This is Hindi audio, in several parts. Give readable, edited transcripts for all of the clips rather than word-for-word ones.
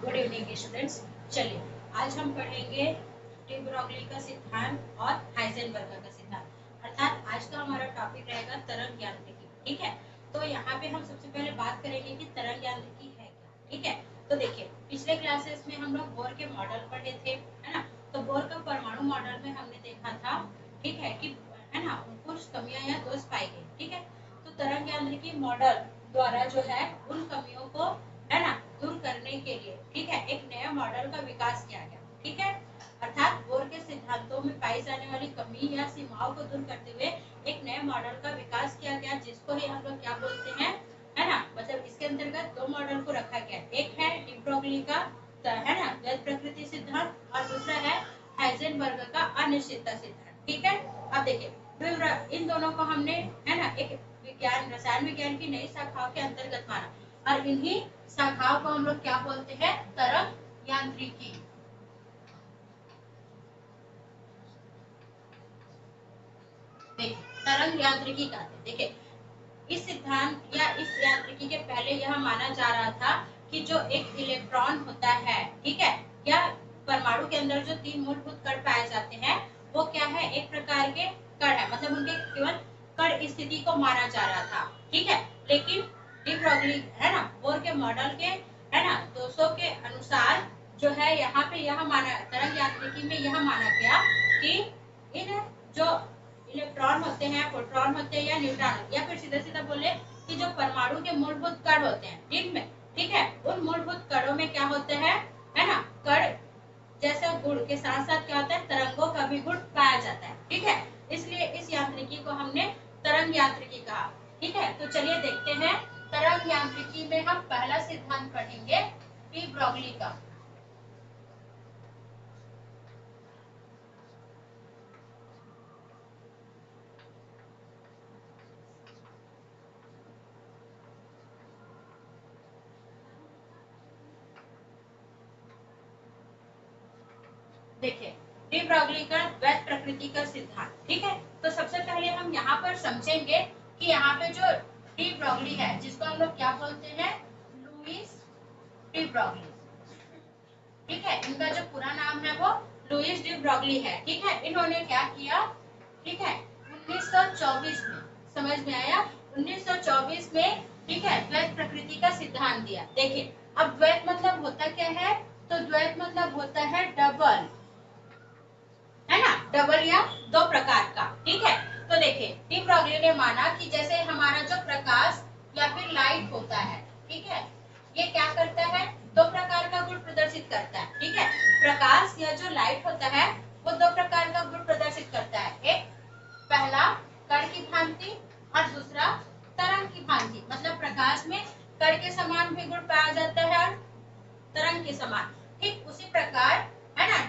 Good evening students. चलिए आज हम पढ़ेंगे डी ब्रोगली का सिद्धांत और हाइजेनबर्ग का सिद्धांत। अर्थात आज का हमारा टॉपिक रहेगा तरंग यांत्रिकी। ठीक है, तो यहाँ पे हम सबसे पहले बात करेंगे कि तरंग यांत्रिकी है क्या। ठीक है, तो देखिए पिछले क्लासेस में हम लोग बोर के मॉडल पढ़े थे, है ना। तो बोर का परमाणु मॉडल में हमने देखा था, ठीक है, कि है ना कुछ कमियां या दोष पाई गई। ठीक है, तो तरंग यांत्रिकी मॉडल द्वारा जो है उन कमियों को है ना दूर करने के लिए, ठीक है, एक नया मॉडल का विकास किया गया। ठीक है, अर्थात बोर के सिद्धांतों में पाई जाने वाली कमी या सीमाओं को दूर करते हुए एक नए मॉडल का विकास किया गया, जिसको ही हम लोग क्या बोलते हैं, है ना। मतलब इसके अंतर्गत दो मॉडल को रखा गया, एक है डी ब्रोगली का है ना द्वैत प्रकृति सिद्धांत और दूसरा है हाइजेनबर्ग का अनिश्चितता सिद्धांत। ठीक है, अब देखिए इन दोनों को हमने है ना एक विज्ञान रसायन विज्ञान की नई शाखाओं के अंतर्गत माना और इन्हीं शाखाओं को हम लोग क्या बोलते हैं, तरंग यांत्रिकी। देखिए तरंग यांत्रिकी का देखिए इस सिद्धांत या इस यांत्रिकी के पहले यह माना जा रहा था कि जो एक इलेक्ट्रॉन होता है, ठीक है, या परमाणु के अंदर जो तीन मूलभूत कण पाए जाते हैं वो क्या है, एक प्रकार के कण है, मतलब उनके केवल कण स्थिति को माना जा रहा था। ठीक है, लेकिन डी ब्रोगली है ना बोर के मॉडल के है ना दोषों के अनुसार जो है यहाँ पे यह माना तरंग यांत्रिकी में यह माना गया कि इन जो इलेक्ट्रॉन होते हैं, प्रोटॉन होते हैं या न्यूट्रॉन, या फिर सीधा सीधा बोले कि जो परमाणु के मूलभूत कण होते हैं जिनमें, ठीक है, उन मूलभूत कणों में क्या होते हैं, है ना, कण जैसे गुण के साथ साथ क्या होता है, तरंगों का भी गुण पाया जाता है। ठीक है, इसलिए इस यांत्रिकी को हमने तरंग यांत्रिकी कहा। ठीक है, तो चलिए देखते हैं तरंग यांत्रिकी में हम पहला सिद्धांत पढ़ेंगे डी ब्रोगली का। देखिए डी ब्रोगली का द्वैत प्रकृति का सिद्धांत। ठीक है, तो सबसे पहले हम यहाँ पर समझेंगे कि यहाँ पे जो डी ब्रोगली है जिसको हम लोग क्या बोलते हैं, लुईस डी ब्रोगली। ठीक है, इनका जो पूरा नाम है वो लुईस डी ब्रोगली है। ठीक है, इन्होंने क्या किया, ठीक है, 1924 में, समझ में आया, 1924 में, ठीक है, द्वैत प्रकृति का सिद्धांत दिया। देखिए अब द्वैत मतलब होता क्या है, तो द्वैत मतलब होता है डबल, है ना, डबल या दो प्रकार का। ठीक है, तो देखिए डी ब्रोगली ने माना कि जैसे हमारा जो प्रकाश या फिर लाइट होता है, ठीक है, ये क्या करता है, दो प्रकार का गुण प्रदर्शित करता है। ठीक है, प्रकाश या जो लाइट होता है वो दो प्रकार का गुण प्रदर्शित करता है, एक पहला कण की भांति और दूसरा तरंग की भांति। मतलब प्रकाश में कण के समान भी गुण पाया जाता है और तरंग के समान। ठीक उसी प्रकार है ना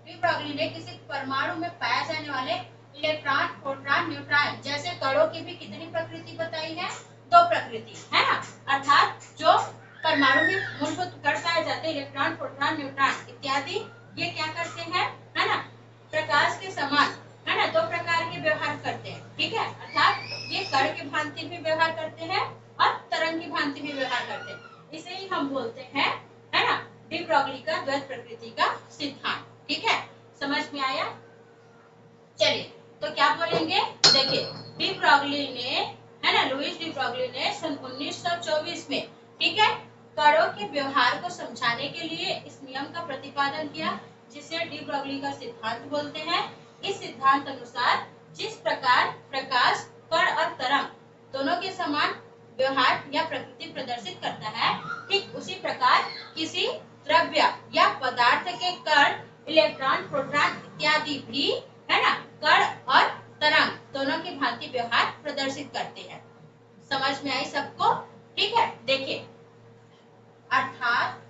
डी ब्रोगली ने किसी परमाणु में पाए जाने वाले इलेक्ट्रॉन, प्रोटॉन, न्यूट्रॉन जैसे कणों की भी कितनी प्रकृति बताई है, दो प्रकृति, है ना। अर्थात जो परमाणु में मूलभूत कण पाए जाते हैं, इलेक्ट्रॉन, प्रोटॉन, न्यूट्रॉन इत्यादि, ये क्या करते हैं, है ना, प्रकाश के समान, है ना, दो प्रकार के व्यवहार करते हैं। ठीक है, अर्थात ये कण की भांति भी व्यवहार करते हैं और तरंग की भांति भी व्यवहार करते हैं। इसे ही हम बोलते हैं, है ना, डी ब्रोगली का द्वैत प्रकृति का सिद्धांत। ठीक है, समझ में आया। चलिए तो क्या बोलेंगे, देखिए डी ब्रोगली ने, है ना, लुईस डी ब्रोगली ने सन 1924 में, ठीक है, कणों के व्यवहार को समझाने के लिए इस नियम का प्रतिपादन किया जिसे डी ब्रोगली का सिद्धांत बोलते हैं। इस सिद्धांत अनुसार जिस प्रकार प्रकाश, कण और तरंग दोनों के समान व्यवहार या प्रकृति प्रदर्शित करता है, ठीक उसी प्रकार किसी द्रव्य या पदार्थ के कण, इलेक्ट्रॉन, प्रोटॉन इत्यादि भी, है ना, कण और तरंग दोनों की भांति व्यवहार प्रदर्शित करते हैं। समझ में आई सबको। ठीक है, देखिए अर्थात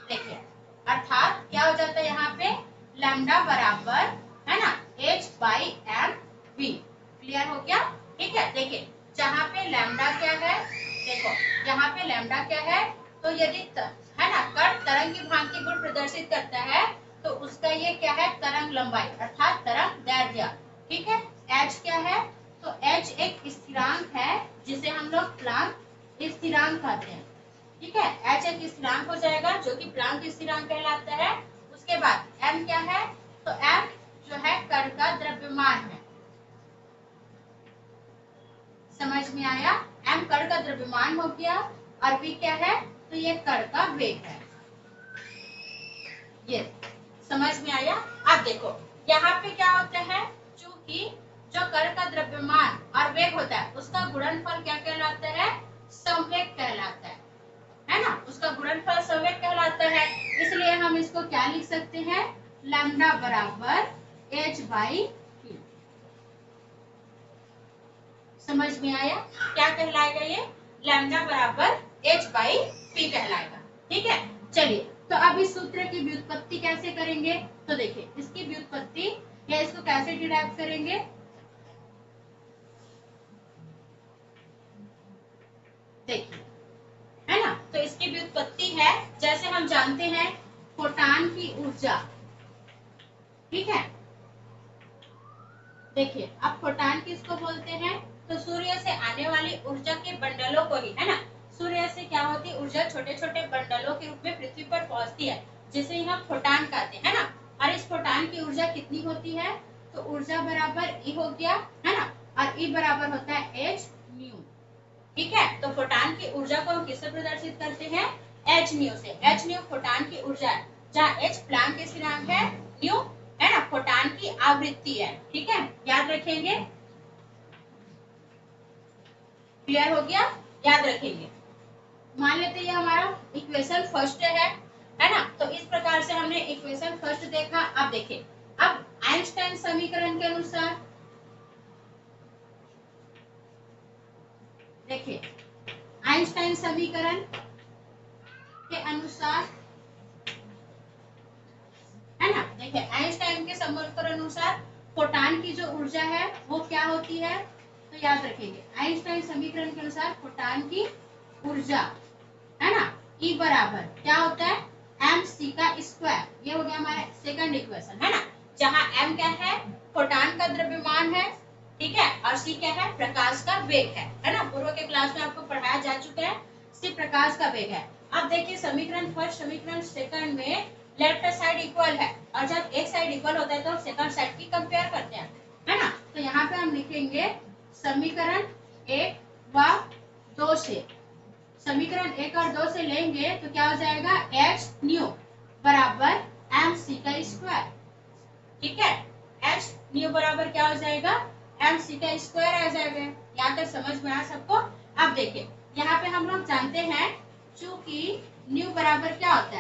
देखिए अर्थात क्या हो जाता है यहाँ पे, लैम्डा बराबर, है ना, h by M V. Clear हो गया। ठीक है, देखिए जहाँ पे लैम्डा क्या है, देखो यहाँ पे लैम्डा क्या है, तो यदि है ना कण तरंग की भांति गुण प्रदर्शित करता है तो उसका ये क्या है, तरंग लंबाई अर्थात तरंग दैर्ध्य। ठीक है, h क्या है, तो h एक स्थिरांक है जिसे हम लोग प्लांक स्थिरांक कहते हैं। ठीक है, h एक स्थिरांक हो जाएगा जो कि प्लांक स्थिरांक कहलाता है। उसके बाद m क्या है, तो m जो है कण का द्रव्यमान है। समझ में आया, m कण का द्रव्यमान हो गया और v क्या है, तो ये कण का वेग है। ये समझ में आया। अब देखो यहाँ पे क्या होता है, चूंकि जो कण का द्रव्यमान और वेग होता है उसका गुणनफल क्या कहलाता है, संवेग कहलाता है ना, उसका गुणनफल संवेग कहलाता है। इसलिए हम इसको क्या लिख सकते हैं, लैम्डा बराबर h/p। समझ में आया, क्या कहलाएगा ये, लैम्डा बराबर h/p कहलाएगा। ठीक है, चलिए तो अब इस सूत्र की व्युत्पत्ति कैसे करेंगे, तो देखिए इसकी व्युत्पत्ति या इसको कैसे डिराइव करेंगे। देखिए है ना, तो इसकी व्युत्पत्ति है, जैसे हम जानते हैं फोटान की ऊर्जा, ठीक है। देखिए अब फोटान किसको बोलते हैं, तो सूर्य से आने वाली ऊर्जा के बंडलों को ही, है ना, सूर्य से क्या होती है, ऊर्जा छोटे छोटे बंडलों के रूप में पृथ्वी पर पहुंचती है, जिसे ही हम फोटान कहते हैं ना। और इस फोटान की ऊर्जा कितनी होती है, तो ऊर्जा बराबर ई हो गया, है ना, और ई बराबर होता है एच न्यू। ठीक है, तो फोटान की ऊर्जा को हम किससे प्रदर्शित करते हैं, एच न्यू से। एच न्यू फोटान की ऊर्जा है, जहाँ एच प्लांक के स्थिरांक है, न्यू है ना फोटान की आवृत्ति है। ठीक है, याद रखेंगे, क्लियर हो गया, याद रखेंगे। मान लेते हैं ये हमारा इक्वेशन फर्स्ट है ना, तो इस प्रकार से हमने इक्वेशन फर्स्ट देखा। अब देखिए, अब आइंस्टाइन समीकरण के अनुसार देखिए, आइंस्टाइन समीकरण के अनुसार, है ना, देखिए आइंस्टाइन के समीकरण अनुसार फोटान की जो ऊर्जा है वो क्या होती है, तो याद रखेंगे आइंस्टाइन समीकरण के अनुसार फोटान की ऊर्जा, है ना, E बराबर क्या होता है, mc का स्क्वायर। ये हो गया हमारा सेकंड इक्वेशन, है ना, जहां m क्या है, फोटान का द्रव्यमान है, ठीक है, और c क्या है, प्रकाश का वेग है ना, पूर्व के क्लास में आपको पढ़ाया जा चुका है, c प्रकाश का वेग है। अब देखिए समीकरण फर्स्ट समीकरण सेकंड में लेफ्ट साइड इक्वल है, और जब एक साइड इक्वल होता है तो सेकंड साइड की कंपेयर करते हैं, है ना, तो यहाँ पे हम लिखेंगे समीकरण 1 व 2 से, समीकरण 1 और 2 से लेंगे तो क्या हो जाएगा, एच न्यू बराबर एम सी का स्क्वायर। ठीक है, एच न्यू बराबर क्या हो जाएगा, एम सी का स्क्वायर आ जाएगा। यहाँ तक समझ में आया सबको। अब देखिए यहाँ पे हम लोग जानते हैं चूंकि न्यू बराबर क्या होता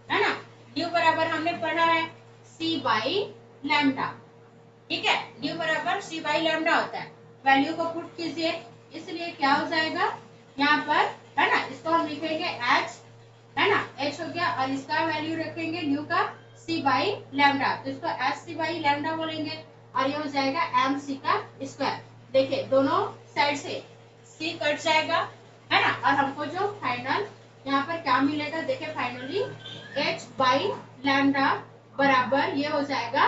है ना, न्यू बराबर हमने पढ़ा है सी बाई लैम्डा। ठीक है, न्यू बराबर सी बाई लैम्डा होता है। वैल्यू को पुट कीजिए, इसलिए क्या हो जाएगा यहाँ पर, है ना, इसको हम लिखेंगे एच, है ना, एच हो गया, और इसका वैल्यू रखेंगे न्यू का सी बाई लैम्डा, तो इसको एच सी बाई लैम्डा बोलेंगे, और ये हो जाएगा एम सी का स्क्वायर। देखिए दोनों साइड से सी कट जाएगा, है ना, और हमको जो फाइनल यहाँ पर क्या मिलेगा, देखिए फाइनली एच बाई लैम्डा बराबर ये हो जाएगा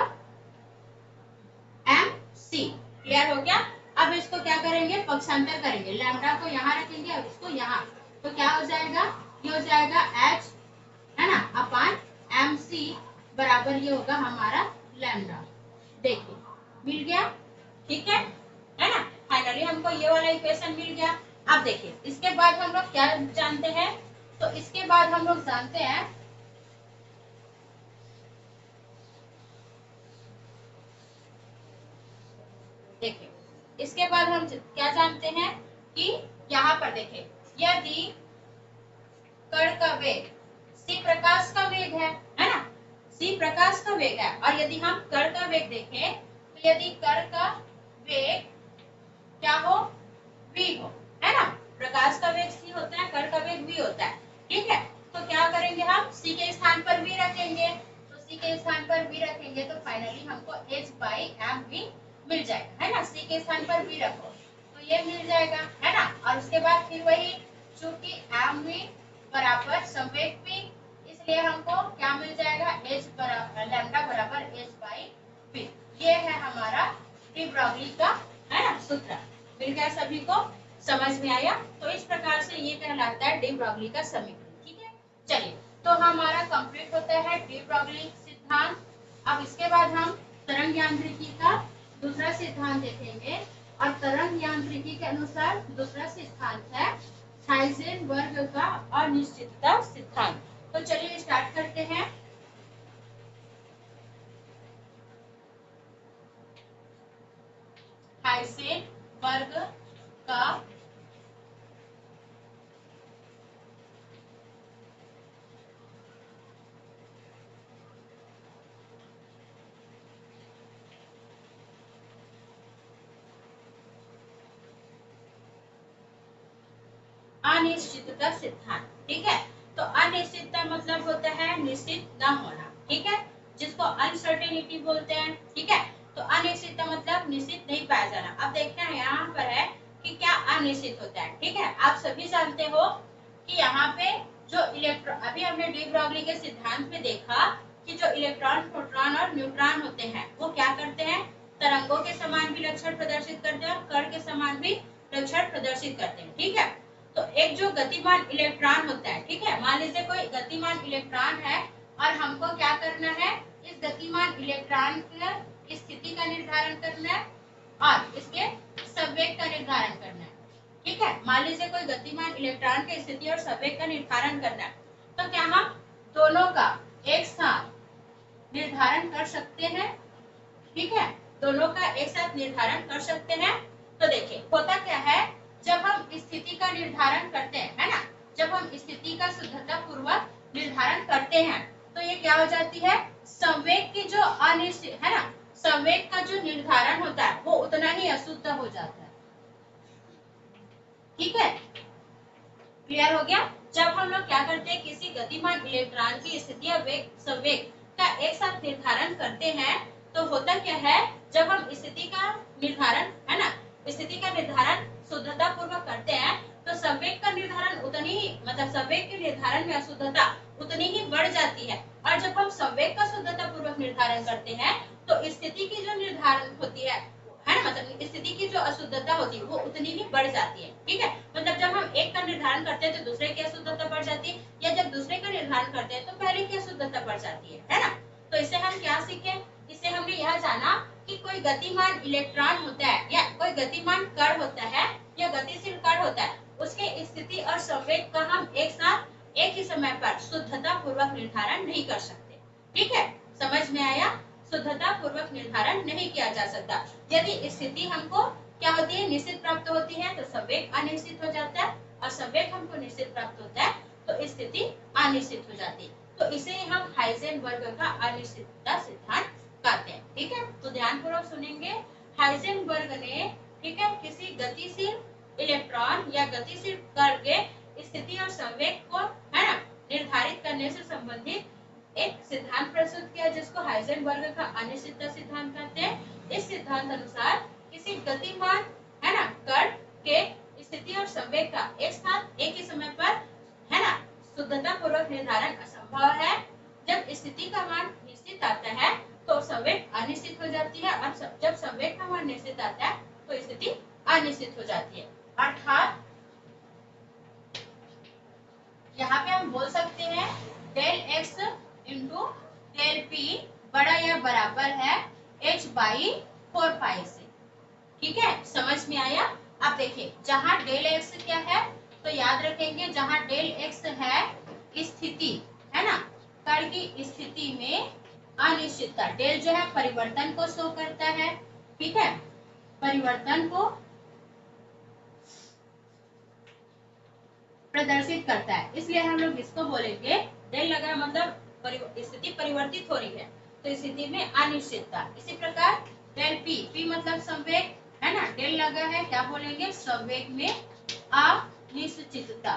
एम सी। क्लियर हो गया। अब इसको क्या करेंगे, पक्षांतर करेंगे, लैम्डा को यहाँ रखेंगे और इसको यहाँ, तो क्या हो जाएगा, ये हो जाएगा एच, है ना, अपान एम सी बराबर ये होगा हमारा लैम्डा। देखिए मिल गया, ठीक है ना, फाइनली हमको ये वाला इक्वेशन मिल गया। अब देखिए इसके बाद हम लोग क्या जानते हैं, तो इसके बाद हम लोग जानते हैं, देखिए इसके बाद हम क्या जानते हैं कि यहाँ पर देखिए यदि कण का वेग c प्रकाश का वेग है ना, c प्रकाश का वेग है, और यदि हम कण का वेग देखें तो यदि कण का वेग क्या हो, v हो, है ना, प्रकाश का वेग c होता है, कण का वेग v होता है। ठीक है, तो क्या करेंगे हम c के स्थान पर v रखेंगे, तो c के स्थान पर v रखेंगे तो फाइनली हमको h बाई एम v मिल जाएगा, है ना, c के स्थान पर v रखो तो ये मिल जाएगा, है ना, और उसके बाद फिर वही चूंकि एम v बराबर संवेग v, इसलिए हमको क्या मिल जाएगा, h बराबर लैम्डा बराबर h बाई v। ये है हमारा डी ब्रॉगली का, है ना, सूत्र। मिल गया सभी को। समझ में आया? तो इस प्रकार से ये कहलाता है डी ब्रॉगली का समीकरण। ठीक है, चलिए तो हमारा कंप्लीट होता है डी ब्रॉगली सिद्धांत। अब इसके बाद हम तरंग यांत्रिकी का दूसरा सिद्धांत देखेंगे, और तरंग यांत्रिकी के अनुसार दूसरा सिद्धांत है हाइजेनबर्ग का अनिश्चितता सिद्धांत। तो चलिए स्टार्ट करते हैं। हाइजेनबर्ग का अनिश्चितता सिद्धांत। ठीक है, तो अनिश्चितता मतलब होता है निश्चित न होना। ठीक है, जिसको अनसर्टेनिटी बोलते हैं। ठीक है, तो अनिश्चितता मतलब निश्चित नहीं पाया जाना। अब देखते हैं यहाँ पर है कि क्या अनिश्चित होता है। ठीक है, आप सभी जानते हो कि यहाँ पे जो इलेक्ट्रॉन, अभी हमने डी ब्रॉगली के सिद्धांत में देखा कि जो इलेक्ट्रॉन, प्रोटॉन और न्यूट्रॉन होते हैं वो क्या करते हैं, तरंगों के समान भी लक्षण प्रदर्शित करते हैं और कण के समान भी लक्षण प्रदर्शित करते हैं। ठीक है, तो एक जो गतिमान इलेक्ट्रॉन होता है, ठीक है, मान लीजिए कोई गतिमान इलेक्ट्रॉन है और हमको क्या करना है, इस गतिमान इलेक्ट्रॉन की स्थिति का निर्धारण करना है और इसके संवेग का निर्धारण करना है। ठीक है, मान लीजिए कोई गतिमान इलेक्ट्रॉन की स्थिति और संवेग का निर्धारण करना है, तो क्या हम दोनों का एक साथ निर्धारण कर सकते हैं? ठीक है, दोनों का एक साथ निर्धारण कर सकते हैं। तो देखिए होता क्या है, जब हम स्थिति का निर्धारण करते हैं, है ना, जब हम स्थिति का शुद्धता पूर्वक निर्धारण करते हैं तो ये क्या हो जाती है, संवेग की जो अनिश्चित है ना, संवेग का जो निर्धारण होता है वो उतना ही अशुद्ध हो जाता है। ठीक है, क्लियर हो गया? जब हम लोग क्या करते हैं, किसी गतिमान इलेक्ट्रॉन की स्थिति और वेग, संवेग का एक साथ निर्धारण करते हैं तो होता क्या है, जब हम स्थिति का निर्धारण, है ना, स्थिति का निर्धारण शुद्धता पूर्वक करते हैं तो संवेग का निर्धारण उतनी ही, मतलब संवेग के निर्धारण में अशुद्धता उतनी ही बढ़ जाती है। और जब हम संवेग का शुद्धता पूर्वक निर्धारण करते हैं तो स्थिति की जो निर्धारण होती है ना, मतलब स्थिति की जो अशुद्धता होती है वो उतनी ही बढ़ जाती है। ठीक है, मतलब जब हम एक का निर्धारण करते हैं तो दूसरे की अशुद्धता बढ़ जाती है, या जब दूसरे का निर्धारण करते हैं तो पहले की अशुद्धता बढ़ जाती है ना। तो इससे हम क्या सीखे, इससे हमने यह जाना कि कोई गतिमान इलेक्ट्रॉन होता है या कोई गतिमान कण होता है या गतिशील कण होता है, उसके स्थिति और संवेग का हम एक साथ एक ही समय पर शुद्धता पूर्वक निर्धारण नहीं कर सकते। ठीक है, समझ में आया? शुद्धता पूर्वक निर्धारण नहीं किया जा सकता। यदि स्थिति हमको क्या होती है, निश्चित प्राप्त होती है तो संवेग अनिश्चित हो जाता है, और संवेग हमको निश्चित प्राप्त होता है तो स्थिति अनिश्चित हो जाती है। तो इसे हम हाइजेनबर्ग का अनिश्चितता सिद्धांत कहते हैं। ठीक है, तो ध्यानपूर्वक सुनेंगे। हाइजेनबर्ग ने, ठीक है, किसी गतिशील इलेक्ट्रॉन या गतिशील कण के स्थिति और संवेग को, है ना, निर्धारित करने से संबंधित एक सिद्धांत प्रस्तुत किया जिसको हाइजेनबर्ग का अनिश्चितता सिद्धांत कहते हैं। इस सिद्धांत अनुसार किसी गतिमान, है ना, कण के स्थिति और संवेग का एक साथ एक ही समय पर, है ना, शुद्धता पूर्वक निर्धारण असंभव है। जब स्थिति का मान निश्चित आता है तो संवेग अनिश्चित हो जाती है, और जब संवेग का मान निश्चित आता है तो स्थिति अनिश्चित हो जाती है। अर्थात यहाँ पे हम बोल सकते हैं del X into del P बड़ा या बराबर है h बाई 4 पाई से। ठीक है, समझ में आया? अब देखिए जहाँ डेल एक्स क्या है, तो याद रखेंगे जहाँ डेल एक्स है स्थिति, है ना, कण की स्थिति में अनिश्चितता, डेल जो है परिवर्तन को शो करता है। ठीक है, परिवर्तन को प्रदर्शित करता है, इसलिए हम लोग इसको बोलेंगे, डेल लगा मतलब स्थिति परिवर्तित हो रही है तो स्थिति में अनिश्चितता। इसी प्रकार डेल पी, पी मतलब संवेग, है ना, डेल लगा है, क्या बोलेंगे, संवेग में अनिश्चितता।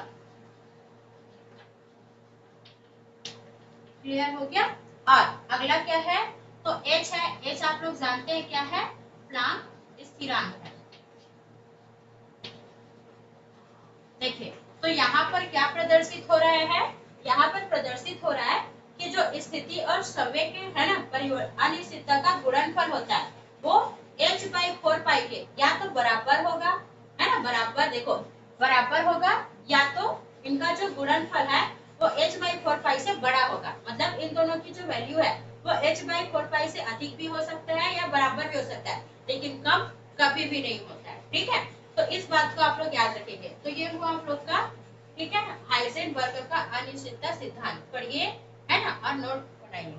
क्लियर हो गया? और अगला क्या है, तो एच है, एच आप लोग जानते हैं क्या है, प्लांक स्थिरांक है। देखिए तो यहाँ पर क्या प्रदर्शित हो रहा है, यहाँ पर प्रदर्शित हो रहा है कि जो स्थिति और संवेग के, है ना, अनिश्चितता का गुणनफल होता है वो h/4 पाई के या तो बराबर होगा, है ना, बराबर, देखो बराबर होगा या तो इनका जो गुणनफल है वो h/4 से बड़ा होगा, मतलब इन दोनों की जो वैल्यू है वो h/4 से अधिक भी हो सकता है या बराबर भी हो सकता है, लेकिन कम कभी भी नहीं होता है। ठीक है, तो इस बात को आप लोग याद रखेंगे। तो ये हुआ आप लोग का, ठीक है, हाइजेनबर्ग का अनिश्चितता सिद्धांत पढ़िए, है ना, और नोट बनाइए।